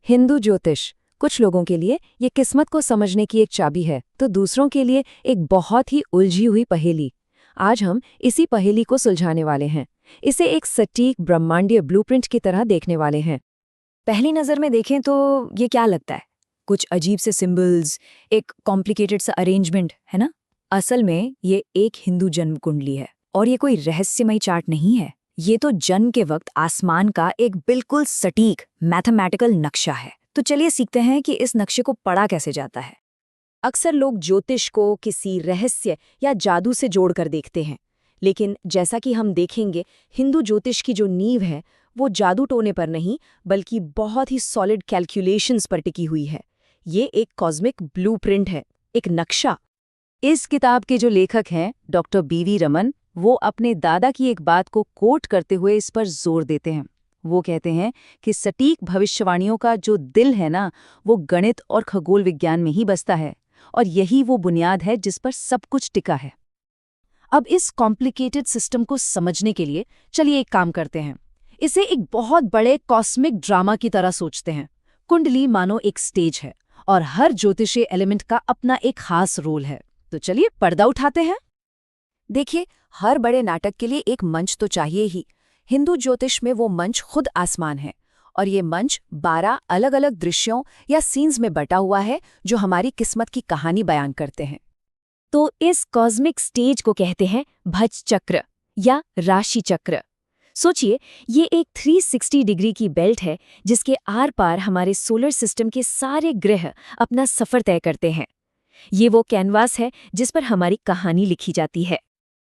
हिंदू ज्योतिष कुछ लोगों के लिए ये किस्मत को समझने की एक चाबी है, तो दूसरों के लिए एक बहुत ही उलझी हुई पहेली। आज हम इसी पहेली को सुलझाने वाले हैं। इसे एक सटीक ब्रह्मांडीय ब्लूप्रिंट की तरह देखने वाले हैं। पहली नज़र में देखें तो ये क्या लगता है? कुछ अजीब से सिंबल्स, एक कॉम्प्लिकेटेड सा अरेंजमेंट, है ना? असल में ये एक हिंदू जन्म कुंडली है और ये कोई रहस्यमयी चार्ट नहीं है। ये तो जन्म के वक्त आसमान का एक बिल्कुल सटीक मैथमेटिकल नक्शा है। तो चलिए सीखते हैं कि इस नक्शे को पढ़ा कैसे जाता है। अक्सर लोग ज्योतिष को किसी रहस्य या जादू से जोड़कर देखते हैं, लेकिन जैसा कि हम देखेंगे, हिंदू ज्योतिष की जो नींव है वो जादू टोने पर नहीं, बल्कि बहुत ही सॉलिड कैलकुलेशंस पर टिकी हुई है। ये एक कॉस्मिक ब्लूप्रिंट है, एक नक्शा। इस किताब के जो लेखक हैं डॉक्टर बीवी रमन, वो अपने दादा की एक बात को कोट करते हुए इस पर जोर देते हैं। वो कहते हैं कि सटीक भविष्यवाणियों का जो दिल है ना, वो गणित और खगोल विज्ञान में ही बसता है, और यही वो बुनियाद है जिस पर सब कुछ टिका है। अब इस कॉम्प्लिकेटेड सिस्टम को समझने के लिए चलिए एक काम करते हैं। इसे एक बहुत बड़े कॉस्मिक ड्रामा की तरह सोचते हैं। कुंडली मानो एक स्टेज है और हर ज्योतिषीय एलिमेंट का अपना एक खास रोल है। तो चलिए पर्दा उठाते हैं। देखिए, हर बड़े नाटक के लिए एक मंच तो चाहिए ही। हिंदू ज्योतिष में वो मंच खुद आसमान है, और ये मंच 12 अलग अलग दृश्यों या सीन्स में बटा हुआ है जो हमारी किस्मत की कहानी बयान करते हैं। तो इस कॉस्मिक स्टेज को कहते हैं भज चक्र या राशि चक्र। सोचिए, ये एक 360 डिग्री की बेल्ट है जिसके आर पार हमारे सोलर सिस्टम के सारे ग्रह अपना सफर तय करते हैं। ये वो कैनवास है जिस पर हमारी कहानी लिखी जाती है।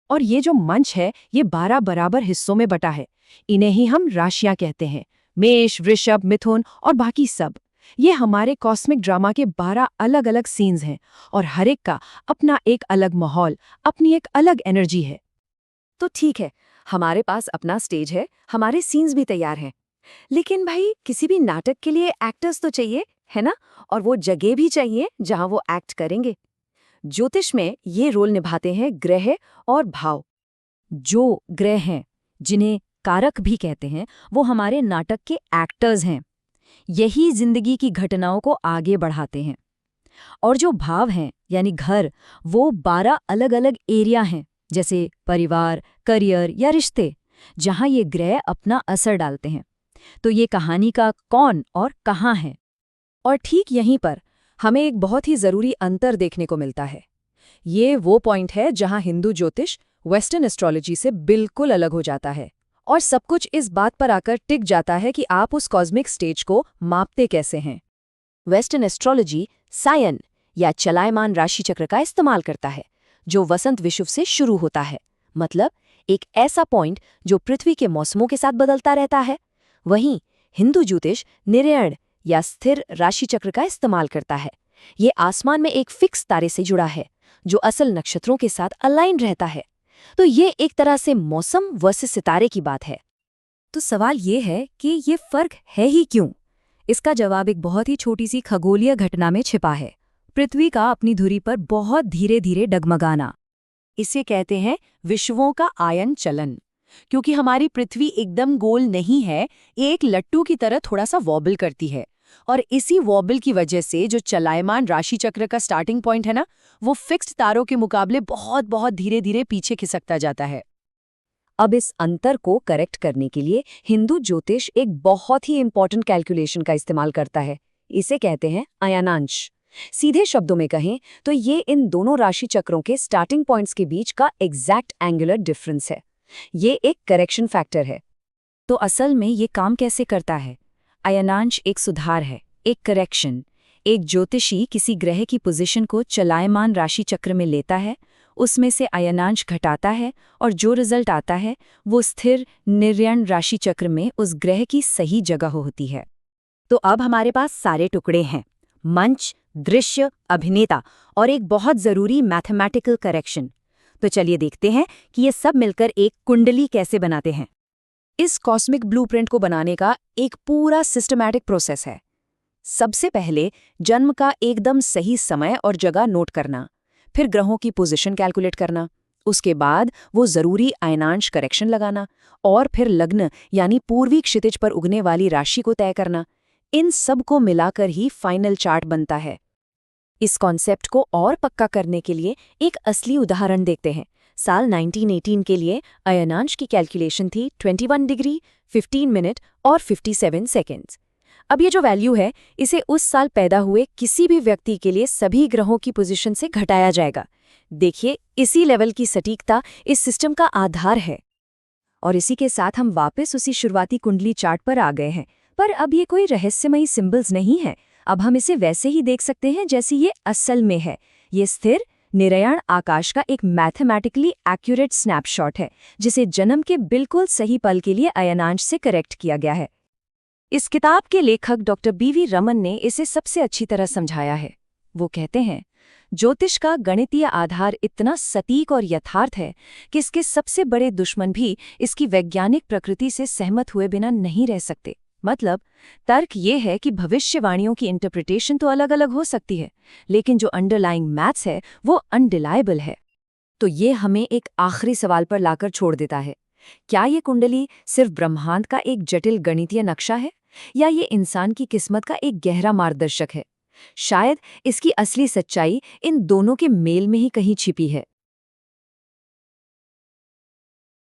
और ये जो मंच है, ये 12 बराबर हिस्सों में बटा है। इन्हें ही हम राशियां कहते हैं, मेष, वृषभ, मिथुन और बाकी सब। ये हमारे कॉस्मिक ड्रामा के 12 अलग अलग सीन्स हैं, और हर एक का अपना एक अलग माहौल, अपनी एक अलग एनर्जी है। तो ठीक है, हमारे पास अपना स्टेज है, हमारे सीन्स भी तैयार हैं। लेकिन भाई, किसी भी नाटक के लिए एक्टर्स तो चाहिए, है ना? और वो जगह भी चाहिए जहां वो एक्ट करेंगे। ज्योतिष में ये रोल निभाते हैं ग्रह और भाव। जो ग्रह हैं, जिन्हें कारक भी कहते हैं, वो हमारे नाटक के एक्टर्स हैं। यही जिंदगी की घटनाओं को आगे बढ़ाते हैं। और जो भाव हैं, यानी घर, वो 12 अलग अलग एरिया हैं, जैसे परिवार, करियर या रिश्ते, जहां ये ग्रह अपना असर डालते हैं। तो ये कहानी का कौन और कहाँ है। और ठीक यहीं पर हमें एक बहुत ही जरूरी अंतर देखने को मिलता है। ये वो पॉइंट है जहां हिंदू ज्योतिष वेस्टर्न एस्ट्रोलॉजी से बिल्कुल अलग हो जाता है, और सब कुछ इस बात पर आकर टिक जाता है कि आप उस कॉस्मिक स्टेज को मापते कैसे हैं। वेस्टर्न एस्ट्रोलॉजी सायन या चलायमान राशि चक्र का इस्तेमाल करता है, जो वसंत विषुव से शुरू होता है, मतलब एक ऐसा पॉइंट जो पृथ्वी के मौसमों के साथ बदलता रहता है। वहीं हिंदू ज्योतिष निर्यण या स्थिर राशि चक्र का इस्तेमाल करता है। ये आसमान में एक फिक्स तारे से जुड़ा है, जो असल नक्षत्रों के साथ अलाइन रहता है। तो ये एक तरह से मौसम वर्सेस सितारे की बात है। तो सवाल ये है कि ये फर्क है ही क्यों? इसका जवाब एक बहुत ही छोटी सी खगोलीय घटना में छिपा है। पृथ्वी का अपनी धुरी पर बहुत धीरे धीरे डगमगाना। इसे कहते हैं विश्वों का आयन चलन। क्योंकि हमारी पृथ्वी एकदम गोल नहीं है, एक लट्टू की तरह थोड़ा सा वॉबल करती है। और इसी वॉबल की वजह से जो चलायमान राशि चक्र का स्टार्टिंग पॉइंट है ना, वो फिक्स्ड तारों के मुकाबले बहुत बहुत धीरे धीरे पीछे खिसकता जाता है। अब इस अंतर को करेक्ट करने के लिए हिंदू ज्योतिष एक बहुत ही इंपॉर्टेंट कैलकुलेशन का इस्तेमाल करता है। इसे कहते हैं अयनांश। सीधे शब्दों में कहें तो ये इन दोनों राशि चक्रों के स्टार्टिंग पॉइंट्स के बीच का एग्जैक्ट एंगुलर डिफरेंस है। ये एक करेक्शन फैक्टर है। तो असल में ये काम कैसे करता है? अयनांश एक सुधार है, एक करेक्शन। एक ज्योतिषी किसी ग्रह की पोजीशन को चलायमान राशि चक्र में लेता है, उसमें से अयनांश घटाता है, और जो रिजल्ट आता है वो स्थिर निर्यण राशि चक्र में उस ग्रह की सही जगह होती है। तो अब हमारे पास सारे टुकड़े हैं, मंच, दृश्य, अभिनेता और एक बहुत जरूरी मैथमेटिकल करेक्शन। तो चलिए देखते हैं कि ये सब मिलकर एक कुंडली कैसे बनाते हैं। इस कॉस्मिक ब्लूप्रिंट को बनाने का एक पूरा सिस्टमैटिक प्रोसेस है। सबसे पहले जन्म का एकदम सही समय और जगह नोट करना, फिर ग्रहों की पोजीशन कैलकुलेट करना, उसके बाद वो जरूरी अयनांश करेक्शन लगाना, और फिर लग्न यानी पूर्वी क्षितिज पर उगने वाली राशि को तय करना। इन सब को मिलाकर ही फाइनल चार्ट बनता है। इस कॉन्सेप्ट को और पक्का करने के लिए एक असली उदाहरण देखते हैं। साल 1918 के लिए अयनांश की कैलकुलेशन थी 21 डिग्री, 15 मिनट और 57 सेकेंड्स। अब ये जो वैल्यू है, इसे उस साल पैदा हुए किसी भी व्यक्ति के लिए सभी ग्रहों की पोजीशन से घटाया जाएगा। देखिए, इसी लेवल की सटीकता इस सिस्टम का आधार है। और इसी के साथ हम वापस उसी शुरुआती कुंडली चार्ट पर आ गए हैं। पर अब ये कोई रहस्यमयी सिंबल्स नहीं है। अब हम इसे वैसे ही देख सकते हैं जैसे ये असल में है। ये स्थिर निरयण आकाश का एक मैथमेटिकली एक्यूरेट स्नैपशॉट है, जिसे जन्म के बिल्कुल सही पल के लिए अयनांश से करेक्ट किया गया है। इस किताब के लेखक डॉक्टर बीवी रमन ने इसे सबसे अच्छी तरह समझाया है। वो कहते हैं, ज्योतिष का गणितीय आधार इतना सटीक और यथार्थ है कि इसके सबसे बड़े दुश्मन भी इसकी वैज्ञानिक प्रकृति से सहमत हुए बिना नहीं रह सकते। मतलब, तर्क ये है कि भविष्यवाणियों की इंटरप्रिटेशन तो अलग अलग हो सकती है, लेकिन जो अंडरलाइंग मैथ्स है वो अनडिलायबल है। तो ये हमें एक आखिरी सवाल पर लाकर छोड़ देता है। क्या ये कुंडली सिर्फ ब्रह्मांड का एक जटिल गणितीय नक्शा है, या ये इंसान की किस्मत का एक गहरा मार्गदर्शक है? शायद इसकी असली सच्चाई इन दोनों के मेल में ही कहीं छिपी है।